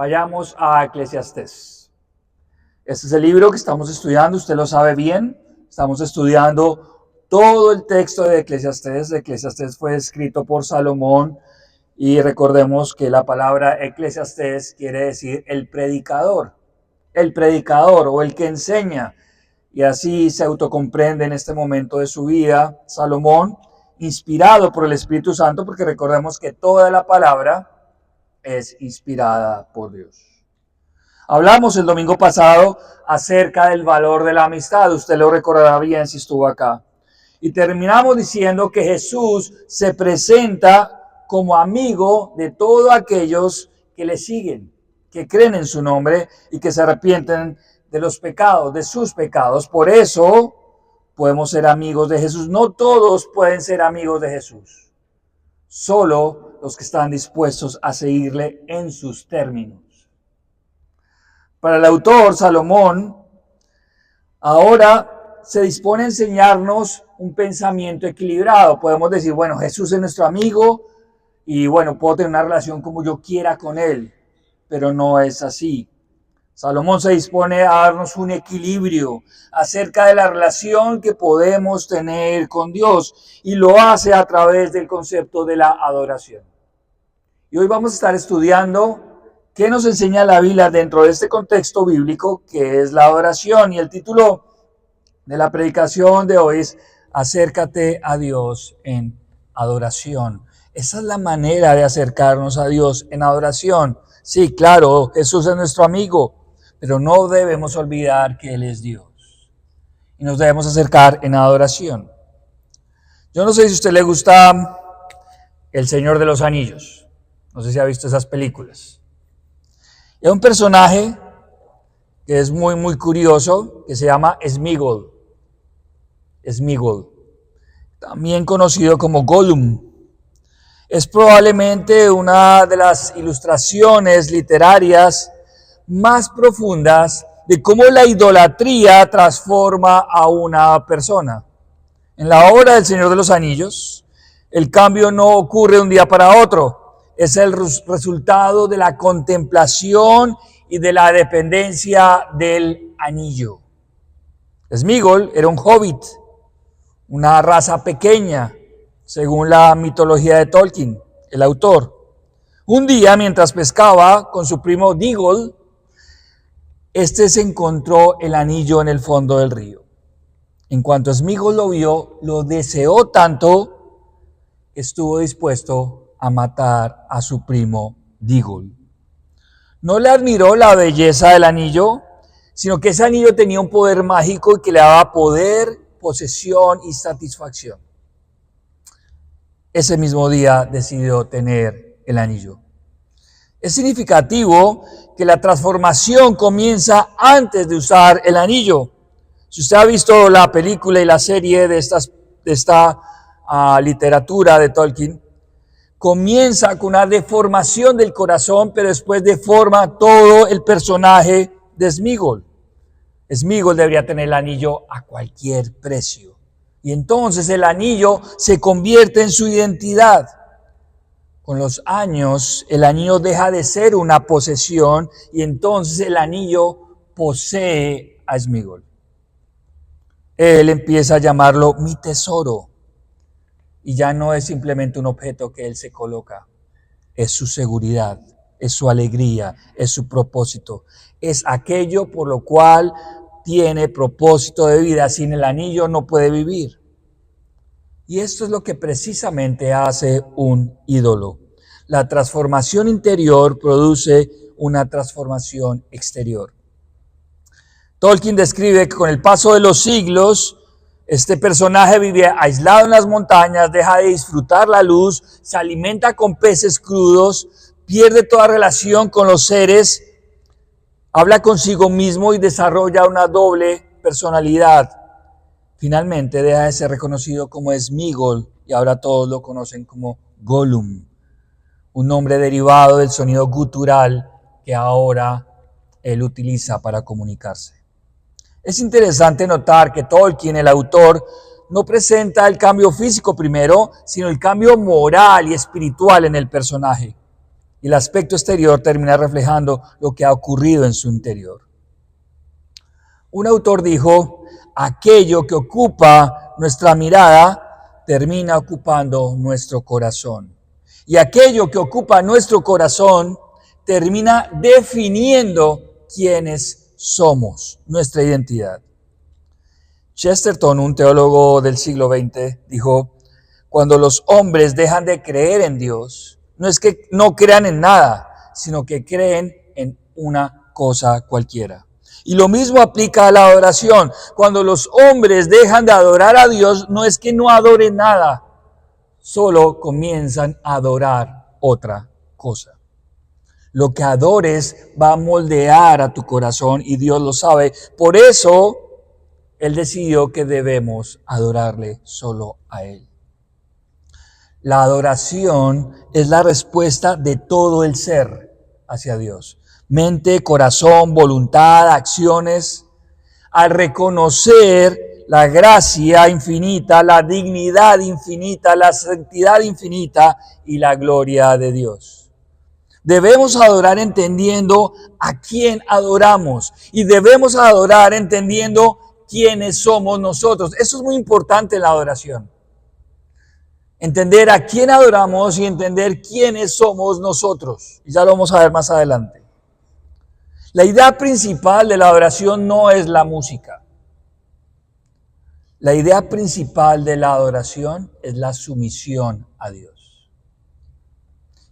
Vayamos a Eclesiastés. Este es el libro que estamos estudiando, usted lo sabe bien. Estamos estudiando todo el texto de Eclesiastés. Eclesiastés fue escrito por Salomón y recordemos que la palabra Eclesiastés quiere decir el predicador o el que enseña. Y así se autocomprende en este momento de su vida Salomón, inspirado por el Espíritu Santo, porque recordemos que toda la palabra es inspirada por Dios. Hablamos el domingo pasado acerca del valor de la amistad, usted lo recordará bien si estuvo acá. Y terminamos diciendo que Jesús se presenta como amigo de todos aquellos que le siguen, que creen en su nombre y que se arrepienten de los pecados, de sus pecados. Por eso podemos ser amigos de Jesús. No todos pueden ser amigos de Jesús. Solo los que están dispuestos a seguirle en sus términos. Para el autor, Salomón, ahora se dispone a enseñarnos un pensamiento equilibrado. Podemos decir, bueno, Jesús es nuestro amigo y bueno, puedo tener una relación como yo quiera con él, pero no es así. Salomón se dispone a darnos un equilibrio acerca de la relación que podemos tener con Dios y lo hace a través del concepto de la adoración. Y hoy vamos a estar estudiando qué nos enseña la Biblia dentro de este contexto bíblico que es la adoración, y el título de la predicación de hoy es Acércate a Dios en adoración. Esa es la manera de acercarnos a Dios en adoración. Sí, claro, Jesús es nuestro amigo, pero no debemos olvidar que Él es Dios. Y nos debemos acercar en adoración. Yo no sé si a usted le gusta El Señor de los Anillos. No sé si ha visto esas películas. Hay un personaje que es muy curioso, que se llama Sméagol. Sméagol, también conocido como Gollum. Es probablemente una de las ilustraciones literarias más profundas de cómo la idolatría transforma a una persona. En la obra del Señor de los Anillos, el cambio no ocurre de un día para otro. Es el resultado de la contemplación y de la dependencia del anillo. Sméagol era un hobbit, una raza pequeña, según la mitología de Tolkien, el autor. Un día, mientras pescaba con su primo Dígol, se encontró el anillo en el fondo del río. En cuanto Sméagol lo vio, lo deseó tanto que estuvo dispuesto a matar a su primo Dígol. No le admiró la belleza del anillo, sino que ese anillo tenía un poder mágico y que le daba poder, posesión y satisfacción. Ese mismo día decidió tener el anillo. Es significativo que la transformación comienza antes de usar el anillo. Si usted ha visto la película y la serie de esta literatura de Tolkien, comienza con una deformación del corazón, pero después deforma todo el personaje de Sméagol. Sméagol debería tener el anillo a cualquier precio. Y entonces el anillo se convierte en su identidad. Con los años, el anillo deja de ser una posesión y entonces el anillo posee a Sméagol. Él empieza a llamarlo mi tesoro y ya no es simplemente un objeto que él se coloca. Es su seguridad, es su alegría, es su propósito. Es aquello por lo cual tiene propósito de vida. Sin el anillo no puede vivir. Y esto es lo que precisamente hace un ídolo. La transformación interior produce una transformación exterior. Tolkien describe que con el paso de los siglos, este personaje vive aislado en las montañas, deja de disfrutar la luz, se alimenta con peces crudos, pierde toda relación con los seres, habla consigo mismo y desarrolla una doble personalidad. Finalmente deja de ser reconocido como Sméagol y ahora todos lo conocen como Gollum, un nombre derivado del sonido gutural que ahora él utiliza para comunicarse. Es interesante notar que Tolkien, el autor, no presenta el cambio físico primero, sino el cambio moral y espiritual en el personaje. Y el aspecto exterior termina reflejando lo que ha ocurrido en su interior. Un autor dijo, aquello que ocupa nuestra mirada termina ocupando nuestro corazón. Y aquello que ocupa nuestro corazón termina definiendo quiénes somos, nuestra identidad. Chesterton, un teólogo del siglo XX, dijo, cuando los hombres dejan de creer en Dios, no es que no crean en nada, sino que creen en una cosa cualquiera. Y lo mismo aplica a la adoración. Cuando los hombres dejan de adorar a Dios, no es que no adoren nada, solo comienzan a adorar otra cosa. Lo que adores va a moldear a tu corazón y Dios lo sabe. Por eso, Él decidió que debemos adorarle solo a Él. La adoración es la respuesta de todo el ser hacia Dios. Mente, corazón, voluntad, acciones. Al reconocer la gracia infinita, la dignidad infinita, la santidad infinita y la gloria de Dios. Debemos adorar entendiendo a quién adoramos y debemos adorar entendiendo quiénes somos nosotros. Eso es muy importante en la adoración. Entender a quién adoramos y entender quiénes somos nosotros. Y ya lo vamos a ver más adelante. La idea principal de la adoración no es la música. La idea principal de la adoración es la sumisión a Dios.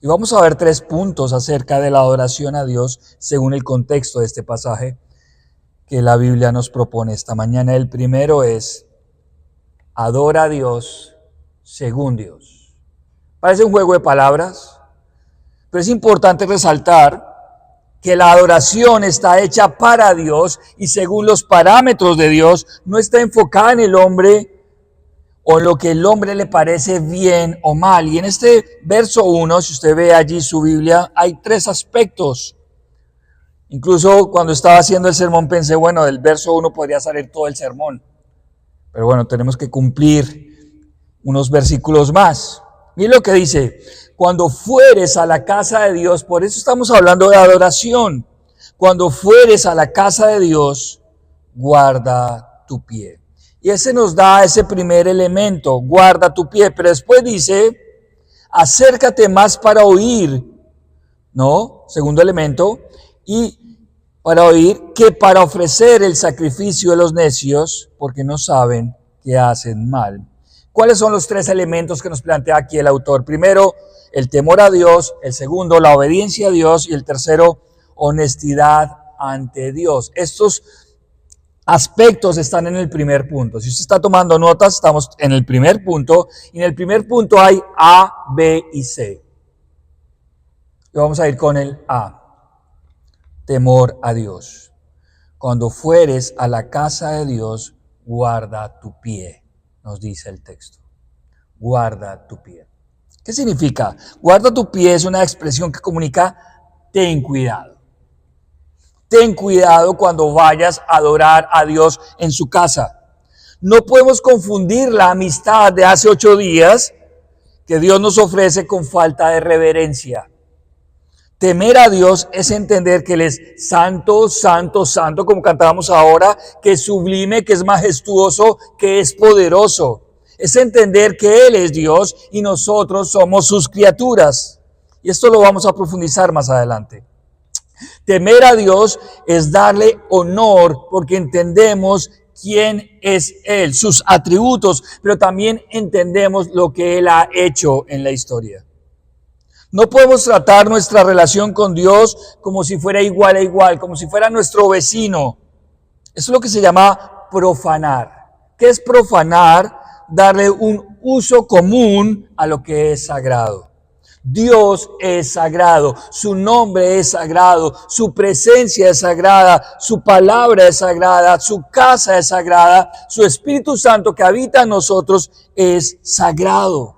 Y vamos a ver 3 puntos acerca de la adoración a Dios según el contexto de este pasaje que la Biblia nos propone esta mañana. El primero es, adora a Dios según Dios. Parece un juego de palabras, pero es importante resaltar que la adoración está hecha para Dios y según los parámetros de Dios, no está enfocada en el hombre o en lo que el hombre le parece bien o mal. Y en este verso 1, si usted ve allí su Biblia, hay 3 aspectos. Incluso cuando estaba haciendo el sermón pensé, bueno, del verso 1 podría salir todo el sermón. Pero bueno, tenemos que cumplir unos versículos más. Mira lo que dice, cuando fueres a la casa de Dios, por eso estamos hablando de adoración, cuando fueres a la casa de Dios, guarda tu pie. Y ese nos da ese primer elemento, guarda tu pie, pero después dice, acércate más para oír, ¿no? Segundo elemento, y para oír que para ofrecer el sacrificio de los necios, porque no saben que hacen mal. ¿Cuáles son los 3 elementos que nos plantea aquí el autor? Primero, el temor a Dios. El segundo, la obediencia a Dios. Y el tercero, honestidad ante Dios. Estos aspectos están en el primer punto. Si usted está tomando notas, estamos en el primer punto. Y en el primer punto hay A, B y C. Y vamos a ir con el A. Temor a Dios. Cuando fueres a la casa de Dios, guarda tu pie, nos dice el texto. Guarda tu pie. ¿Qué significa? Guarda tu pie es una expresión que comunica ten cuidado. Ten cuidado cuando vayas a adorar a Dios en su casa. No podemos confundir la amistad de hace 8 días que Dios nos ofrece con falta de reverencia. Temer a Dios es entender que Él es santo, santo, santo, como cantábamos ahora, que es sublime, que es majestuoso, que es poderoso. Es entender que Él es Dios y nosotros somos sus criaturas. Y esto lo vamos a profundizar más adelante. Temer a Dios es darle honor porque entendemos quién es Él, sus atributos, pero también entendemos lo que Él ha hecho en la historia. No podemos tratar nuestra relación con Dios como si fuera igual a igual, como si fuera nuestro vecino. Eso es lo que se llama profanar. ¿Qué es profanar? Darle un uso común a lo que es sagrado. Dios es sagrado, su nombre es sagrado, su presencia es sagrada, su palabra es sagrada, su casa es sagrada, su Espíritu Santo que habita en nosotros es sagrado.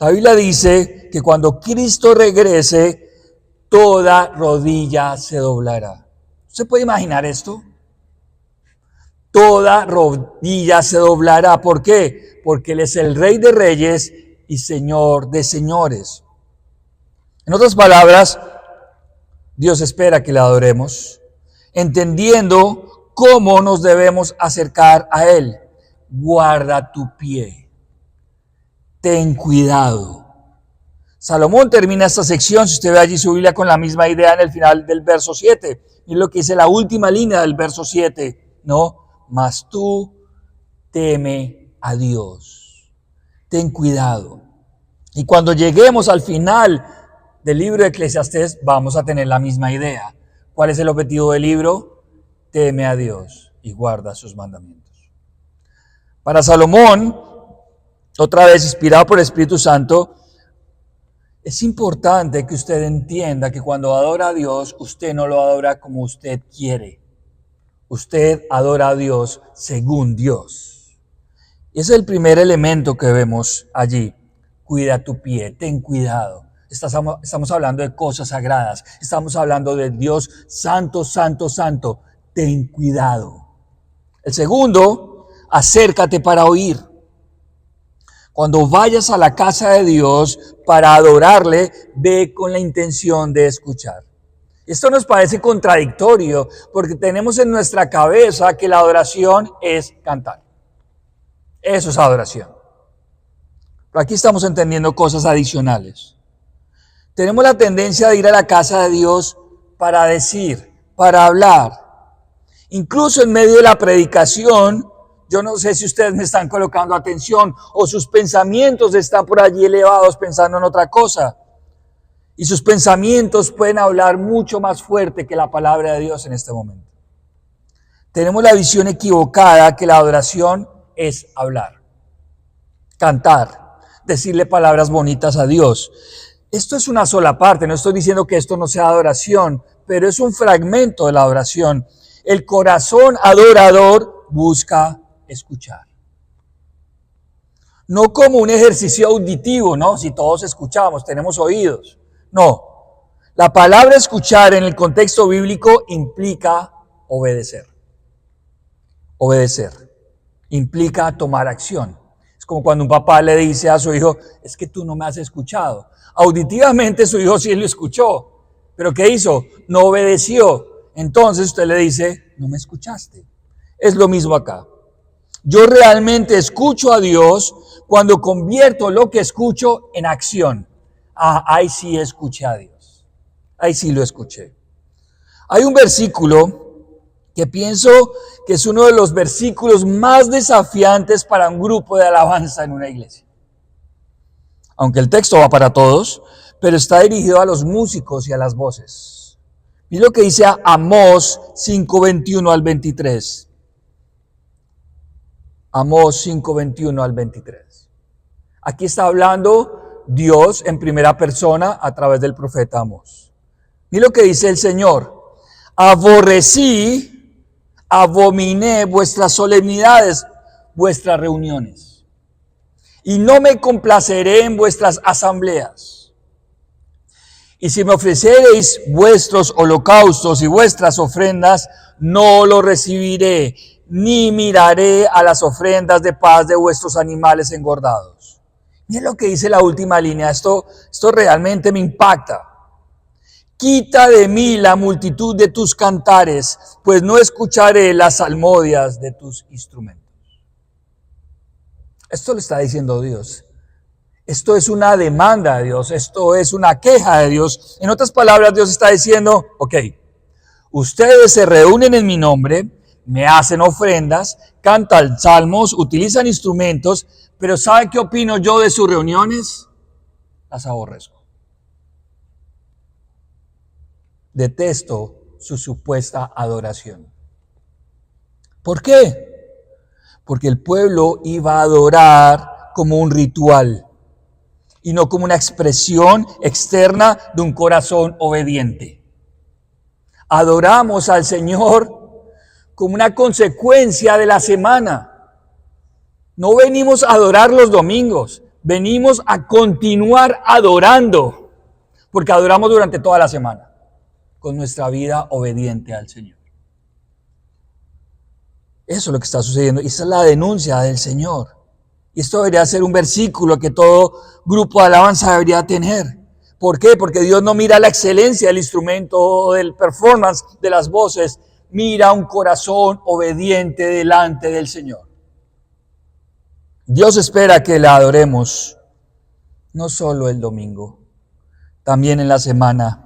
La Biblia dice que cuando Cristo regrese, toda rodilla se doblará. ¿Se puede imaginar esto? Toda rodilla se doblará. ¿Por qué? Porque Él es el Rey de Reyes y Señor de señores. En otras palabras, Dios espera que le adoremos, entendiendo cómo nos debemos acercar a Él. Guarda tu pie. Ten cuidado. Salomón termina esta sección, si usted ve allí su Biblia, con la misma idea en el final del verso 7. Y lo que dice la última línea del verso 7, ¿no? Mas tú teme a Dios. Ten cuidado. Y cuando lleguemos al final del libro de Eclesiastés, vamos a tener la misma idea. ¿Cuál es el objetivo del libro? Teme a Dios y guarda sus mandamientos. Para Salomón, otra vez inspirado por el Espíritu Santo, es importante que usted entienda que cuando adora a Dios, usted no lo adora como usted quiere. Usted adora a Dios según Dios. Ese es el primer elemento que vemos allí. Cuida tu pie, ten cuidado. Estamos hablando de cosas sagradas. Estamos hablando de Dios santo, santo, santo. Ten cuidado. El segundo, acércate para oír. Cuando vayas a la casa de Dios para adorarle, ve con la intención de escuchar. Esto nos parece contradictorio porque tenemos en nuestra cabeza que la adoración es cantar. Eso es adoración. Pero aquí estamos entendiendo cosas adicionales. Tenemos la tendencia de ir a la casa de Dios para decir, para hablar. Incluso en medio de la predicación, yo no sé si ustedes me están colocando atención o sus pensamientos están por allí elevados pensando en otra cosa. Y sus pensamientos pueden hablar mucho más fuerte que la palabra de Dios en este momento. Tenemos la visión equivocada que la adoración es hablar, cantar, decirle palabras bonitas a Dios. Esto es una sola parte, no estoy diciendo que esto no sea adoración, pero es un fragmento de la adoración. El corazón adorador busca escuchar. No como un ejercicio auditivo, ¿no? Si todos escuchamos, tenemos oídos. No. La palabra escuchar en el contexto bíblico implica obedecer. Obedecer. Implica tomar acción. Es como cuando un papá le dice a su hijo, es que tú no me has escuchado. Auditivamente su hijo sí lo escuchó. ¿Pero qué hizo? No obedeció. Entonces usted le dice, no me escuchaste. Es lo mismo acá. Yo realmente escucho a Dios cuando convierto lo que escucho en acción. Ahí sí escuché a Dios. Ahí sí lo escuché. Hay un versículo que pienso que es uno de los versículos más desafiantes para un grupo de alabanza en una iglesia. Aunque el texto va para todos, pero está dirigido a los músicos y a las voces. Mira lo que dice Amós 5:21 al 23. Amós 5:21 al 23. Aquí está hablando Dios en primera persona a través del profeta Amós. Mira lo que dice el Señor. Aborrecí, abominé vuestras solemnidades, vuestras reuniones. Y no me complaceré en vuestras asambleas. Y si me ofreceréis vuestros holocaustos y vuestras ofrendas, no lo recibiré, ni miraré a las ofrendas de paz de vuestros animales engordados. Miren lo que dice la última línea, esto realmente me impacta. Quita de mí la multitud de tus cantares, pues no escucharé las salmodias de tus instrumentos. Esto lo está diciendo Dios. Esto es una demanda de Dios, esto es una queja de Dios. En otras palabras, Dios está diciendo, ok, ustedes se reúnen en mi nombre, me hacen ofrendas, cantan salmos, utilizan instrumentos, pero ¿sabe qué opino yo de sus reuniones? Las aborrezco. Detesto su supuesta adoración. ¿Por qué? Porque el pueblo iba a adorar como un ritual y no como una expresión externa de un corazón obediente. Adoramos al Señor como una consecuencia de la semana. No venimos a adorar los domingos, venimos a continuar adorando, porque adoramos durante toda la semana, con nuestra vida obediente al Señor. Eso es lo que está sucediendo, y esa es la denuncia del Señor. Y esto debería ser un versículo que todo grupo de alabanza debería tener. ¿Por qué? Porque Dios no mira la excelencia del instrumento o del performance de las voces, mira un corazón obediente delante del Señor. Dios espera que le adoremos, no solo el domingo, también en la semana,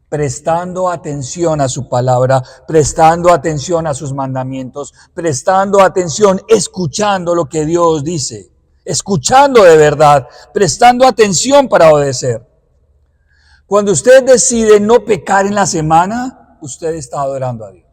prestando atención a su palabra, prestando atención a sus mandamientos, prestando atención, escuchando lo que Dios dice, escuchando de verdad, prestando atención para obedecer. Cuando usted decide no pecar en la semana, usted está adorando a Dios.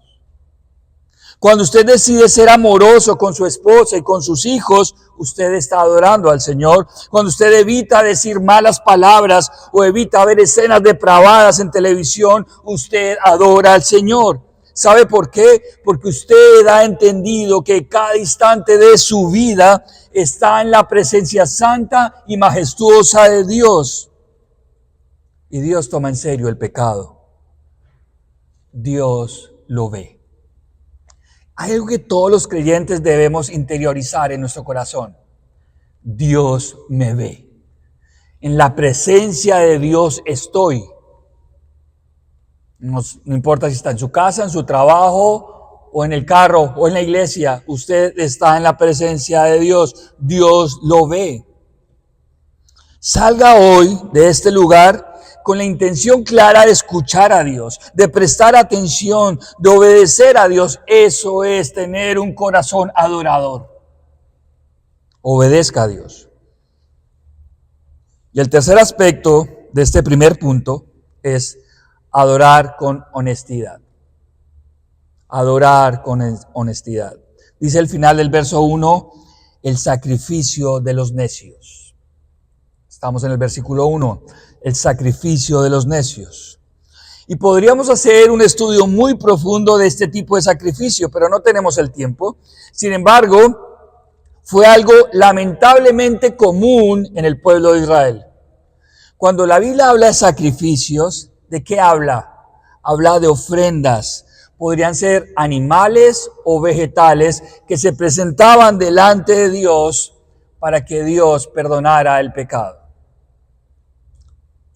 Cuando usted decide ser amoroso con su esposa y con sus hijos, usted está adorando al Señor. Cuando usted evita decir malas palabras o evita ver escenas depravadas en televisión, usted adora al Señor. ¿Sabe por qué? Porque usted ha entendido que cada instante de su vida está en la presencia santa y majestuosa de Dios. Y Dios toma en serio el pecado. Dios lo ve. Hay algo que todos los creyentes debemos interiorizar en nuestro corazón. Dios me ve. En la presencia de Dios estoy. No importa si está en su casa, en su trabajo, o en el carro, o en la iglesia. Usted está en la presencia de Dios. Dios lo ve. Salga hoy de este lugar con la intención clara de escuchar a Dios, de prestar atención, de obedecer a Dios. Eso es tener un corazón adorador. Obedezca a Dios. Y el tercer aspecto de este primer punto es adorar con honestidad. Adorar con honestidad. Dice el final del verso 1, el sacrificio de los necios. Estamos en el versículo 1. El sacrificio de los necios. Y podríamos hacer un estudio muy profundo de este tipo de sacrificio, pero no tenemos el tiempo. Sin embargo, fue algo lamentablemente común en el pueblo de Israel. Cuando la Biblia habla de sacrificios, ¿de qué habla? Habla de ofrendas. Podrían ser animales o vegetales que se presentaban delante de Dios para que Dios perdonara el pecado.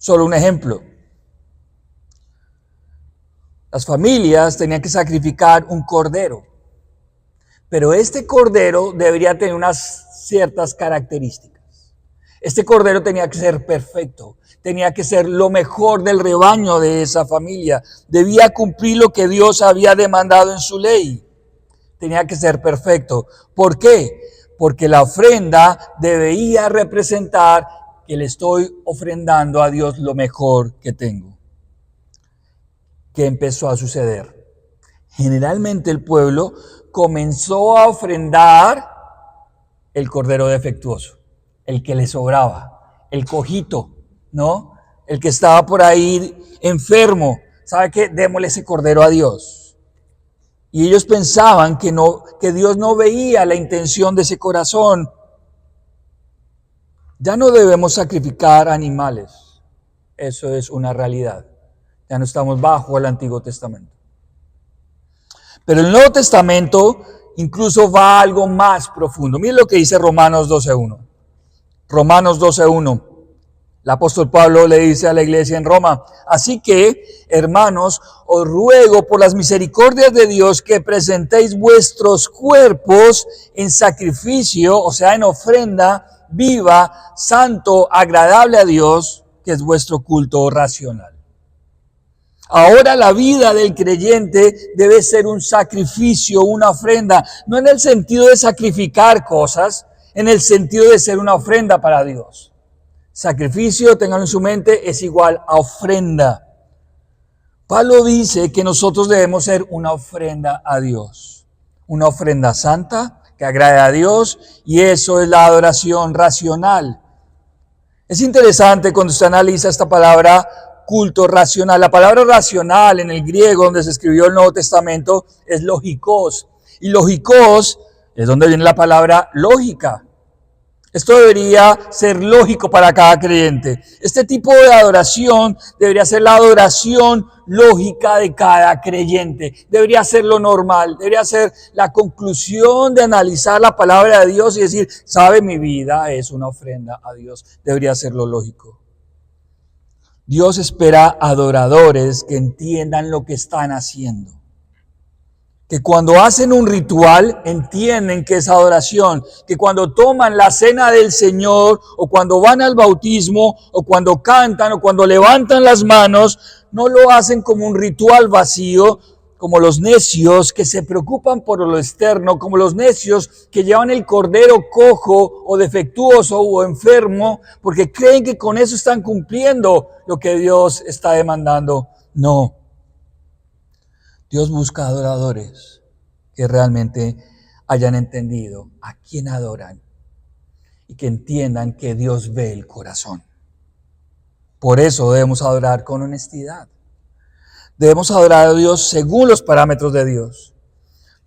Solo un ejemplo. Las familias tenían que sacrificar un cordero, pero este cordero debería tener unas ciertas características. Este cordero tenía que ser perfecto, tenía que ser lo mejor del rebaño de esa familia, debía cumplir lo que Dios había demandado en su ley, tenía que ser perfecto. ¿Por qué? Porque la ofrenda debía representar que le estoy ofrendando a Dios lo mejor que tengo. ¿Qué empezó a suceder? Generalmente el pueblo comenzó a ofrendar el cordero defectuoso, el que le sobraba, el cojito, ¿no? El que estaba por ahí enfermo. ¿Sabe qué? Démosle ese cordero a Dios. Y ellos pensaban que Dios no veía la intención de ese corazón. Ya no debemos sacrificar animales. Eso es una realidad. Ya no estamos bajo el Antiguo Testamento. Pero el Nuevo Testamento incluso va a algo más profundo. Miren lo que dice Romanos 12:1. Romanos 12:1. El apóstol Pablo le dice a la iglesia en Roma: así que, hermanos, os ruego por las misericordias de Dios que presentéis vuestros cuerpos en sacrificio, o sea, en ofrenda viva, santo, agradable a Dios, que es vuestro culto racional. Ahora la vida del creyente debe ser un sacrificio, una ofrenda, no en el sentido de sacrificar cosas, en el sentido de ser una ofrenda para Dios. Sacrificio, tengan en su mente, es igual a ofrenda. Pablo dice que nosotros debemos ser una ofrenda a Dios, una ofrenda santa que agrade a Dios, y eso es la adoración racional. Es interesante cuando usted analiza esta palabra culto racional. La palabra racional en el griego donde se escribió el Nuevo Testamento es logikos. Y logikos es donde viene la palabra lógica. Esto debería ser lógico para cada creyente. Este tipo de adoración debería ser la adoración lógica de cada creyente. Debería ser lo normal. Debería ser la conclusión de analizar la palabra de Dios y decir, sabe, mi vida es una ofrenda a Dios. Debería ser lo lógico. Dios espera adoradores que entiendan lo que están haciendo. Que cuando hacen un ritual entienden que es adoración, que cuando toman la cena del Señor o cuando van al bautismo o cuando cantan o cuando levantan las manos, no lo hacen como un ritual vacío, como los necios que se preocupan por lo externo, como los necios que llevan el cordero cojo o defectuoso o enfermo, porque creen que con eso están cumpliendo lo que Dios está demandando. No. Dios busca adoradores que realmente hayan entendido a quién adoran y que entiendan que Dios ve el corazón. Por eso debemos adorar con honestidad. Debemos adorar a Dios según los parámetros de Dios.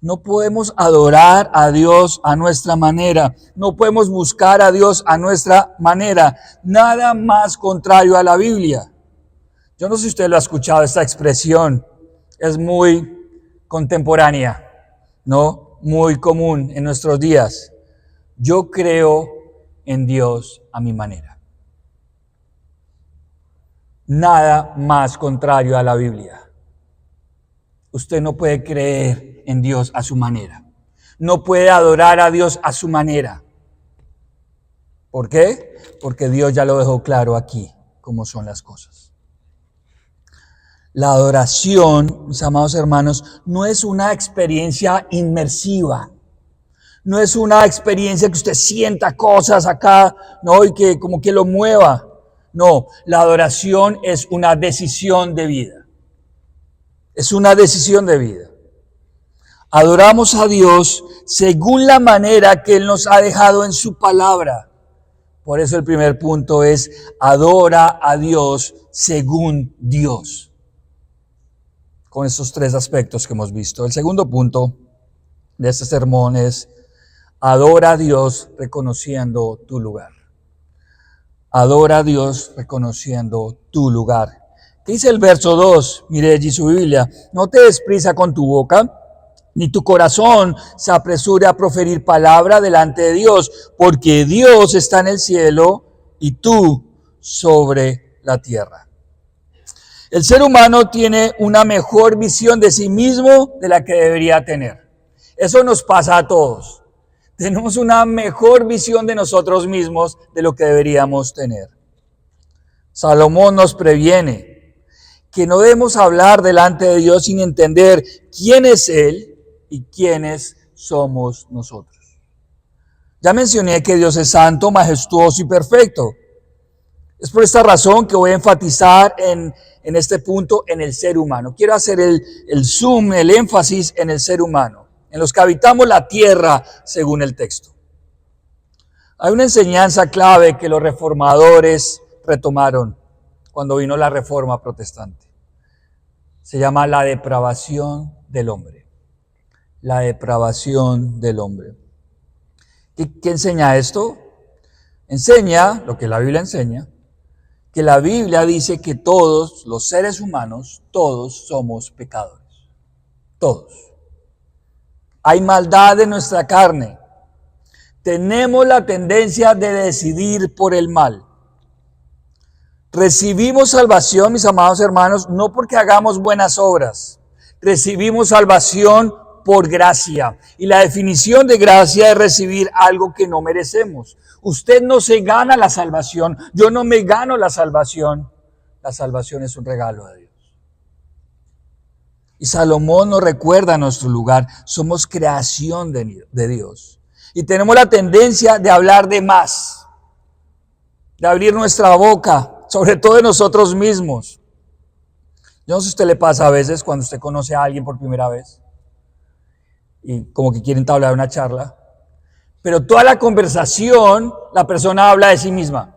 No podemos adorar a Dios a nuestra manera. No podemos buscar a Dios a nuestra manera. Nada más contrario a la Biblia. Yo no sé si usted lo ha escuchado, esta expresión. Es muy contemporánea, ¿no? Muy común en nuestros días. Yo creo en Dios a mi manera. Nada más contrario a la Biblia. Usted no puede creer en Dios a su manera. No puede adorar a Dios a su manera. ¿Por qué? Porque Dios ya lo dejó claro aquí, cómo son las cosas. La adoración, mis amados hermanos, no es una experiencia inmersiva. No es una experiencia que usted sienta cosas acá, ¿no? Y que como que lo mueva. No, la adoración es una decisión de vida. Es una decisión de vida. Adoramos a Dios según la manera que Él nos ha dejado en su palabra. Por eso el primer punto es, adora a Dios según Dios. Con estos tres aspectos que hemos visto. El segundo punto de este sermón es, adora a Dios reconociendo tu lugar. Adora a Dios reconociendo tu lugar. ¿Qué dice el verso 2? Mire allí su Biblia. No te des prisa con tu boca, ni tu corazón se apresure a proferir palabra delante de Dios, porque Dios está en el cielo y tú sobre la tierra. El ser humano tiene una mejor visión de sí mismo de la que debería tener. Eso nos pasa a todos. Tenemos una mejor visión de nosotros mismos de lo que deberíamos tener. Salomón nos previene que no debemos hablar delante de Dios sin entender quién es Él y quiénes somos nosotros. Ya mencioné que Dios es santo, majestuoso y perfecto. Es por esta razón que voy a enfatizar en este punto en el ser humano. Quiero hacer el zoom, el énfasis en el ser humano, en los que habitamos la tierra según el texto. Hay una enseñanza clave que los reformadores retomaron cuando vino la reforma protestante. Se llama la depravación del hombre. La depravación del hombre. ¿Qué enseña esto? Enseña lo que la Biblia enseña, que la Biblia dice que todos los seres humanos, todos somos pecadores. Todos. Hay maldad en nuestra carne. Tenemos la tendencia de decidir por el mal. Recibimos salvación, mis amados hermanos, no porque hagamos buenas obras. Recibimos salvación por gracia. Y la definición de gracia es recibir algo que no merecemos. Usted no se gana la salvación. Yo no me gano la salvación. La salvación es un regalo de Dios. Y Salomón nos recuerda nuestro lugar. Somos creación de Dios. Y tenemos la tendencia de hablar de más. De abrir nuestra boca, sobre todo de nosotros mismos. Yo no sé si a usted le pasa a veces cuando usted conoce a alguien por primera vez. Y como que quiere entablar una charla. Pero toda la conversación, la persona habla de sí misma.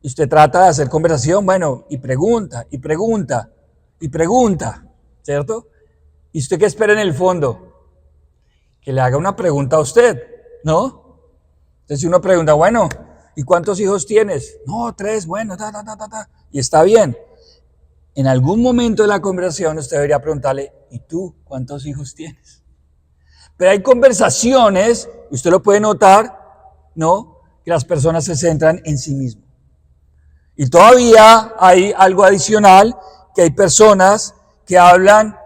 Y usted trata de hacer conversación, bueno, y pregunta, y pregunta, y pregunta, ¿cierto? ¿Y usted qué espera en el fondo? Que le haga una pregunta a usted, ¿no? Entonces si uno pregunta, bueno, ¿y cuántos hijos tienes? No, 3, bueno, y está bien. En algún momento de la conversación usted debería preguntarle, ¿y tú cuántos hijos tienes? Pero hay conversaciones, usted lo puede notar, ¿no? Que las personas se centran en sí mismos. Y todavía hay algo adicional, que hay personas que hablan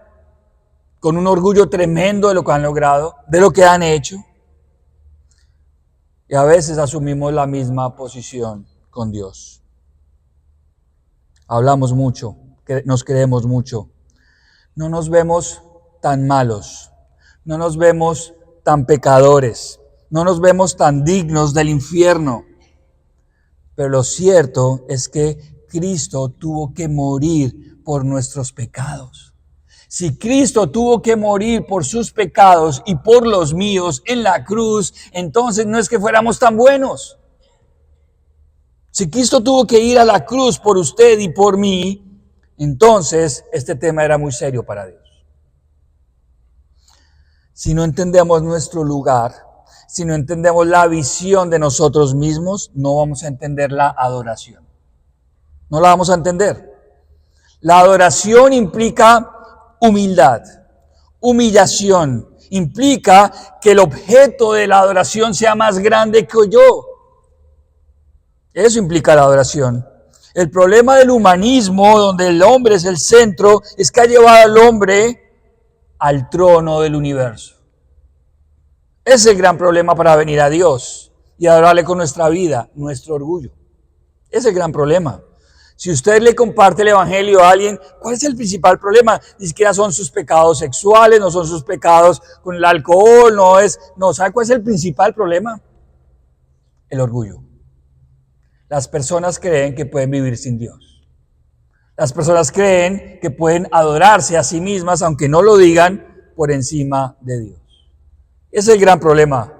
con un orgullo tremendo de lo que han logrado, de lo que han hecho. Y a veces asumimos la misma posición con Dios. Hablamos mucho, nos creemos mucho. No nos vemos tan malos, no nos vemos tan pecadores, no nos vemos tan dignos del infierno. Pero lo cierto es que Cristo tuvo que morir por nuestros pecados. Si Cristo tuvo que morir por sus pecados y por los míos en la cruz, entonces no es que fuéramos tan buenos. Si Cristo tuvo que ir a la cruz por usted y por mí, entonces este tema era muy serio para Dios. Si no entendemos nuestro lugar, si no entendemos la visión de nosotros mismos, no vamos a entender la adoración. No la vamos a entender. La adoración implica humildad, humillación. Implica que el objeto de la adoración sea más grande que yo. Eso implica la adoración. El problema del humanismo, donde el hombre es el centro, es que ha llevado al hombre al trono del universo. Ese es el gran problema para venir a Dios y adorarle con nuestra vida, nuestro orgullo. Ese es el gran problema. Si usted le comparte el evangelio a alguien, ¿cuál es el principal problema? Ni siquiera son sus pecados sexuales, no son sus pecados con el alcohol, no, ¿sabe cuál es el principal problema? El orgullo. Las personas creen que pueden vivir sin Dios. Las personas creen que pueden adorarse a sí mismas, aunque no lo digan, por encima de Dios. Ese es el gran problema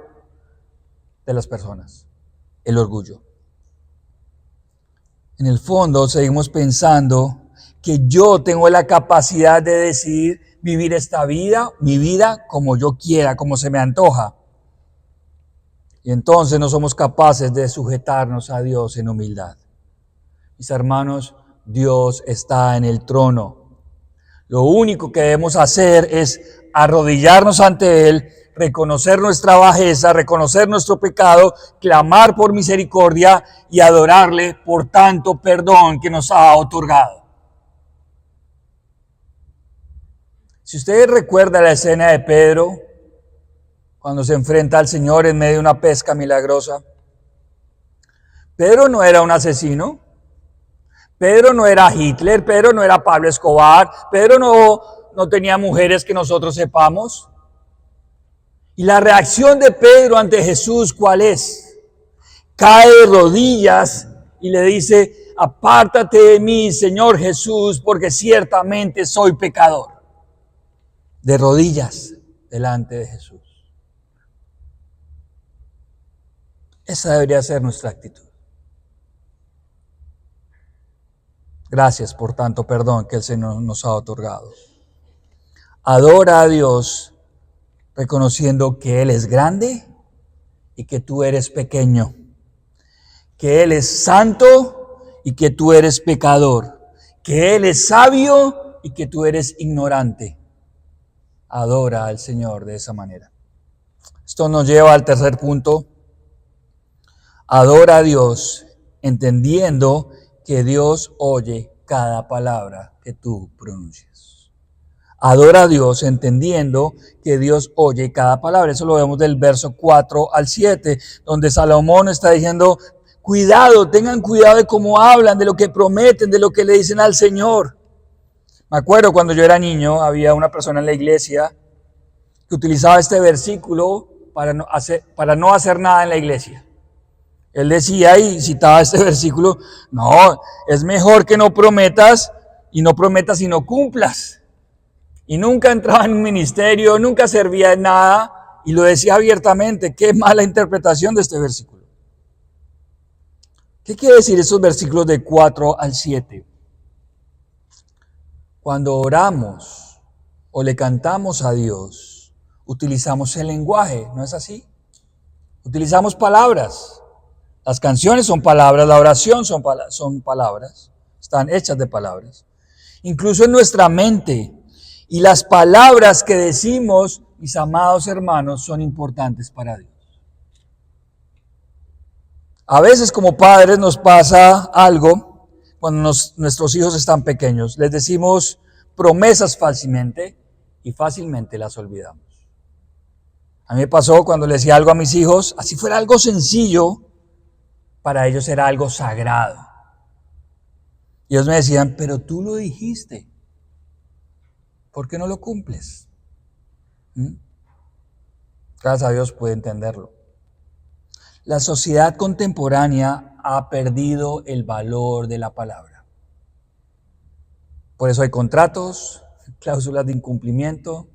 de las personas, el orgullo. En el fondo seguimos pensando que yo tengo la capacidad de decidir vivir esta vida, mi vida, como yo quiera, como se me antoja. Y entonces no somos capaces de sujetarnos a Dios en humildad. Mis hermanos, Dios está en el trono. Lo único que debemos hacer es arrodillarnos ante Él, reconocer nuestra bajeza, reconocer nuestro pecado, clamar por misericordia y adorarle por tanto perdón que nos ha otorgado. Si usted recuerda la escena de Pedro, cuando se enfrenta al Señor en medio de una pesca milagrosa, Pedro no era un asesino, Pedro no era Hitler, Pedro no era Pablo Escobar, Pedro no tenía mujeres que nosotros sepamos. Y la reacción de Pedro ante Jesús, ¿cuál es? Cae de rodillas y le dice: apártate de mí, Señor Jesús, porque ciertamente soy pecador. De rodillas delante de Jesús. Esa debería ser nuestra actitud. Gracias por tanto perdón que el Señor nos ha otorgado. Adora a Dios reconociendo que Él es grande y que tú eres pequeño. Que Él es santo y que tú eres pecador. Que Él es sabio y que tú eres ignorante. Adora al Señor de esa manera. Esto nos lleva al tercer punto. Adora a Dios entendiendo que Dios oye cada palabra que tú pronuncias. Adora a Dios entendiendo que Dios oye cada palabra. Eso lo vemos del verso 4 al 7, donde Salomón está diciendo: cuidado, tengan cuidado de cómo hablan, de lo que prometen, de lo que le dicen al Señor. Me acuerdo cuando yo era niño, había una persona en la iglesia que utilizaba este versículo para no hacer nada en la iglesia. Él decía y citaba este versículo: no, es mejor que no prometas y no cumplas. Y nunca entraba en un ministerio, nunca servía en nada, y lo decía abiertamente. Qué mala interpretación de este versículo. ¿Qué quiere decir esos versículos de 4 al 7? Cuando oramos o le cantamos a Dios, utilizamos el lenguaje, ¿no es así? Utilizamos palabras. Las canciones son palabras, la oración son palabras, están hechas de palabras. Incluso en nuestra mente. Y las palabras que decimos, mis amados hermanos, son importantes para Dios. A veces como padres nos pasa algo cuando nuestros hijos están pequeños. Les decimos promesas fácilmente y fácilmente las olvidamos. A mí me pasó cuando le decía algo a mis hijos, así fuera algo sencillo, para ellos era algo sagrado. Y ellos me decían, pero tú lo dijiste, ¿por qué no lo cumples? Gracias a Dios pude entenderlo. La sociedad contemporánea ha perdido el valor de la palabra. Por eso hay contratos, cláusulas de incumplimiento,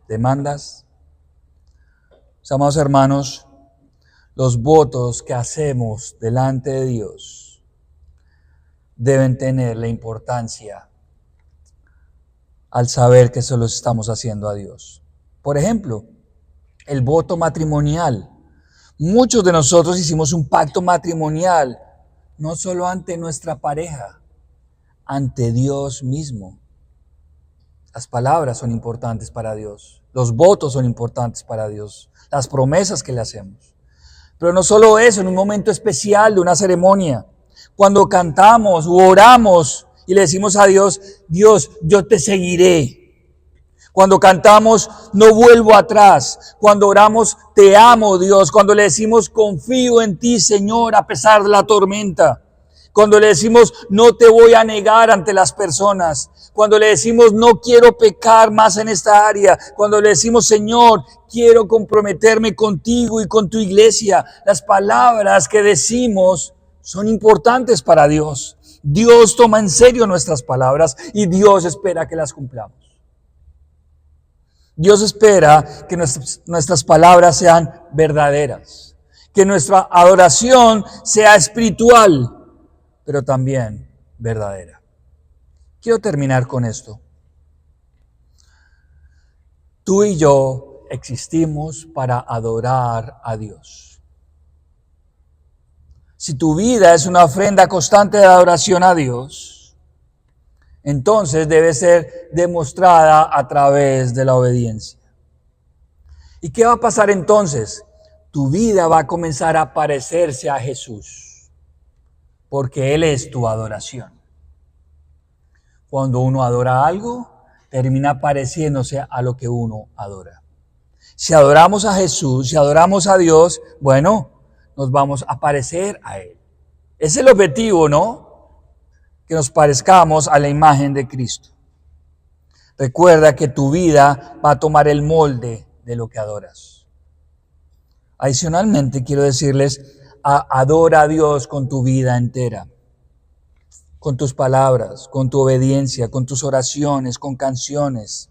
demandas. Amados hermanos, los votos que hacemos delante de Dios deben tener la importancia al saber que se los estamos haciendo a Dios. Por ejemplo, el voto matrimonial. Muchos de nosotros hicimos un pacto matrimonial, no solo ante nuestra pareja, ante Dios mismo. Las palabras son importantes para Dios, los votos son importantes para Dios, las promesas que le hacemos. Pero no solo eso, en un momento especial de una ceremonia, cuando cantamos u oramos y le decimos a Dios, Dios, yo te seguiré. Cuando cantamos, no vuelvo atrás. Cuando oramos, te amo, Dios. Cuando le decimos, confío en ti, Señor, a pesar de la tormenta. Cuando le decimos, no te voy a negar ante las personas. Cuando le decimos, no quiero pecar más en esta área. Cuando le decimos, Señor, quiero comprometerme contigo y con tu iglesia. Las palabras que decimos son importantes para Dios. Dios toma en serio nuestras palabras y Dios espera que las cumplamos. Dios espera que nuestras palabras sean verdaderas, que nuestra adoración sea espiritual, pero también verdadera. Quiero terminar con esto. Tú y yo existimos para adorar a Dios. Si tu vida es una ofrenda constante de adoración a Dios, entonces debe ser demostrada a través de la obediencia. ¿Y qué va a pasar entonces? Tu vida va a comenzar a parecerse a Jesús, porque Él es tu adoración. Cuando uno adora algo, termina pareciéndose a lo que uno adora. Si adoramos a Jesús, si adoramos a Dios, bueno, nos vamos a parecer a Él. Ese es el objetivo, ¿no? Que nos parezcamos a la imagen de Cristo. Recuerda que tu vida va a tomar el molde de lo que adoras. Adicionalmente, quiero decirles, adora a Dios con tu vida entera, con tus palabras, con tu obediencia, con tus oraciones, con canciones.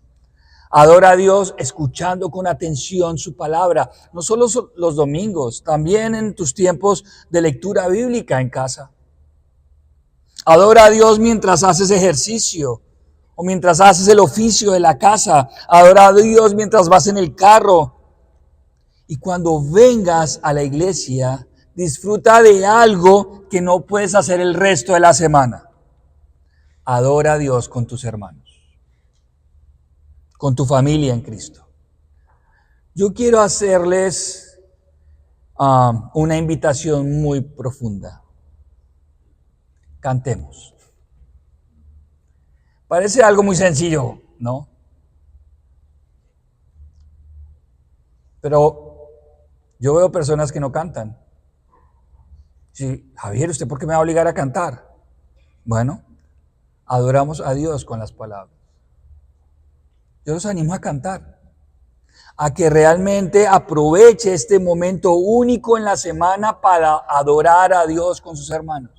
Adora a Dios escuchando con atención su palabra, no solo los domingos, también en tus tiempos de lectura bíblica en casa. Adora a Dios mientras haces ejercicio o mientras haces el oficio de la casa. Adora a Dios mientras vas en el carro. Y cuando vengas a la iglesia, disfruta de algo que no puedes hacer el resto de la semana. Adora a Dios con tus hermanos, con tu familia en Cristo. Yo quiero hacerles una invitación muy profunda. Cantemos. Parece algo muy sencillo, ¿no? Pero yo veo personas que no cantan. Sí, Javier, ¿usted por qué me va a obligar a cantar? Bueno, adoramos a Dios con las palabras. Yo los animo a cantar, a que realmente aproveche este momento único en la semana para adorar a Dios con sus hermanos.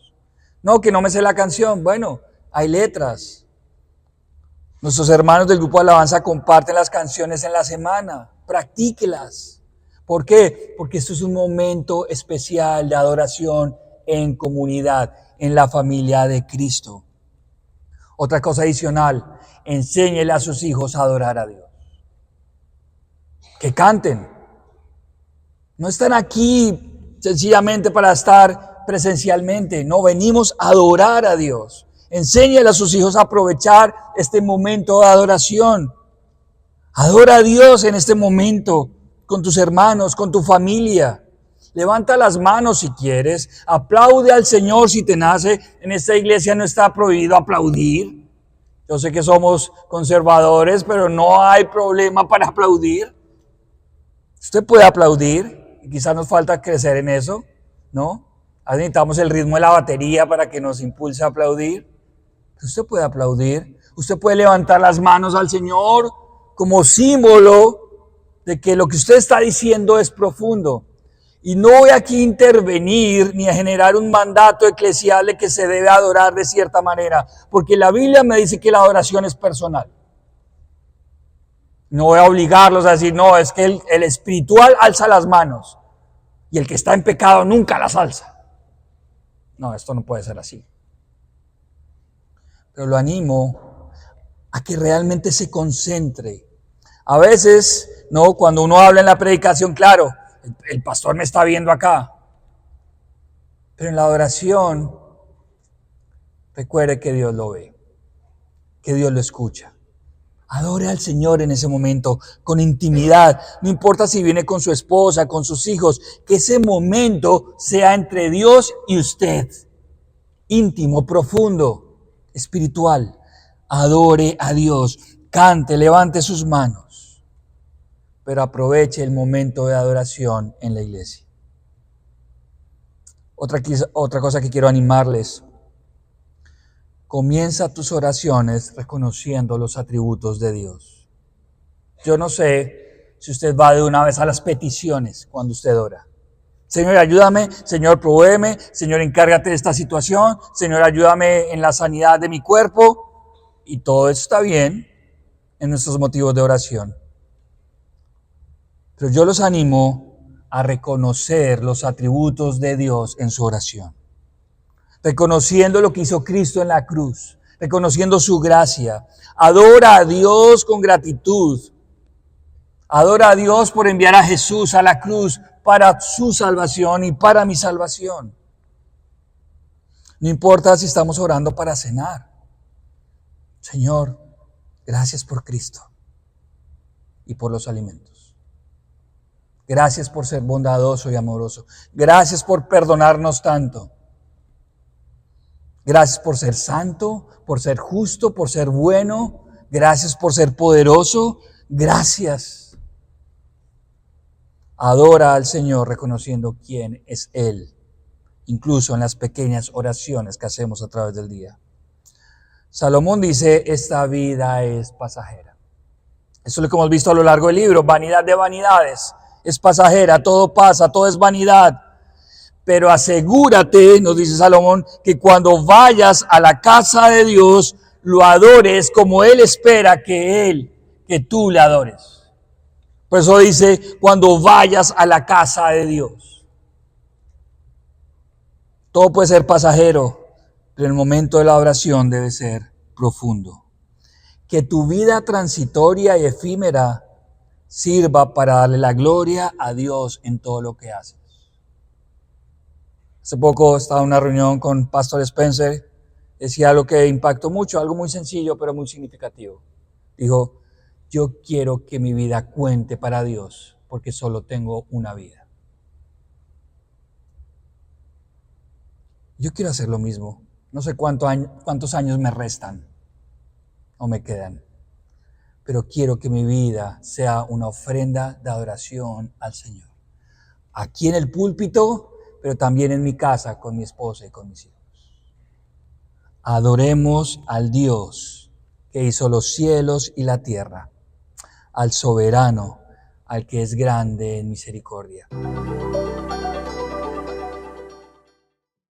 No, que no me sé la canción. Bueno, hay letras. Nuestros hermanos del grupo de alabanza comparten las canciones en la semana. Practíquelas. ¿Por qué? Porque esto es un momento especial de adoración en comunidad, en la familia de Cristo. Otra cosa adicional, enséñele a sus hijos a adorar a Dios. Que canten. No están aquí sencillamente para estar presencialmente, no, venimos a adorar a Dios. Enséñale a sus hijos a aprovechar este momento de adoración. Adora a Dios en este momento, con tus hermanos, con tu familia. Levanta las manos si quieres, aplaude al Señor si te nace. En esta iglesia no está prohibido aplaudir. Yo sé que somos conservadores, pero no hay problema para aplaudir. Usted puede aplaudir, y quizás nos falta crecer en eso, ¿no? Necesitamos el ritmo de la batería para que nos impulse a aplaudir. Usted puede aplaudir, usted puede levantar las manos al Señor como símbolo de que lo que usted está diciendo es profundo. Y no voy aquí a intervenir ni a generar un mandato eclesial de que se debe adorar de cierta manera, porque la Biblia me dice que la adoración es personal. No voy a obligarlos a decir, no, es que el espiritual alza las manos y el que está en pecado nunca las alza. No, esto no puede ser así. Pero lo animo a que realmente se concentre. A veces, no, cuando uno habla en la predicación, claro, el pastor me está viendo acá. Pero en la adoración, recuerde que Dios lo ve, que Dios lo escucha. Adore al Señor en ese momento, con intimidad. No importa si viene con su esposa, con sus hijos, que ese momento sea entre Dios y usted. Íntimo, profundo, espiritual. Adore a Dios, cante, levante sus manos, pero aproveche el momento de adoración en la iglesia. Otra cosa que quiero animarles. Comienza tus oraciones reconociendo los atributos de Dios. Yo no sé si usted va de una vez a las peticiones cuando usted ora. Señor, ayúdame. Señor, provéeme. Señor, encárgate de esta situación. Señor, ayúdame en la sanidad de mi cuerpo. Y todo eso está bien en nuestros motivos de oración. Pero yo los animo a reconocer los atributos de Dios en su oración. Reconociendo lo que hizo Cristo en la cruz, reconociendo su gracia. Adora a Dios con gratitud. Adora a Dios por enviar a Jesús a la cruz para su salvación y para mi salvación. No importa si estamos orando para cenar. Señor, gracias por Cristo y por los alimentos. Gracias por ser bondadoso y amoroso. Gracias por perdonarnos tanto. Gracias por ser santo, por ser justo, por ser bueno. Gracias por ser poderoso. Gracias. Adora al Señor reconociendo quién es Él, incluso en las pequeñas oraciones que hacemos a través del día. Salomón dice, esta vida es pasajera. Eso es lo que hemos visto a lo largo del libro, vanidad de vanidades. Es pasajera, todo pasa, todo es vanidad. Pero asegúrate, nos dice Salomón, que cuando vayas a la casa de Dios, lo adores como Él espera que tú le adores. Por eso dice, cuando vayas a la casa de Dios. Todo puede ser pasajero, pero el momento de la oración debe ser profundo. Que tu vida transitoria y efímera sirva para darle la gloria a Dios en todo lo que haces. Hace poco estaba en una reunión con Pastor Spencer, decía algo que impactó mucho, algo muy sencillo pero muy significativo. Dijo, yo quiero que mi vida cuente para Dios porque solo tengo una vida. Yo quiero hacer lo mismo. No sé cuántos años me restan o me quedan, pero quiero que mi vida sea una ofrenda de adoración al Señor. Aquí en el púlpito, pero también en mi casa con mi esposa y con mis hijos. Adoremos al Dios que hizo los cielos y la tierra, al soberano, al que es grande en misericordia.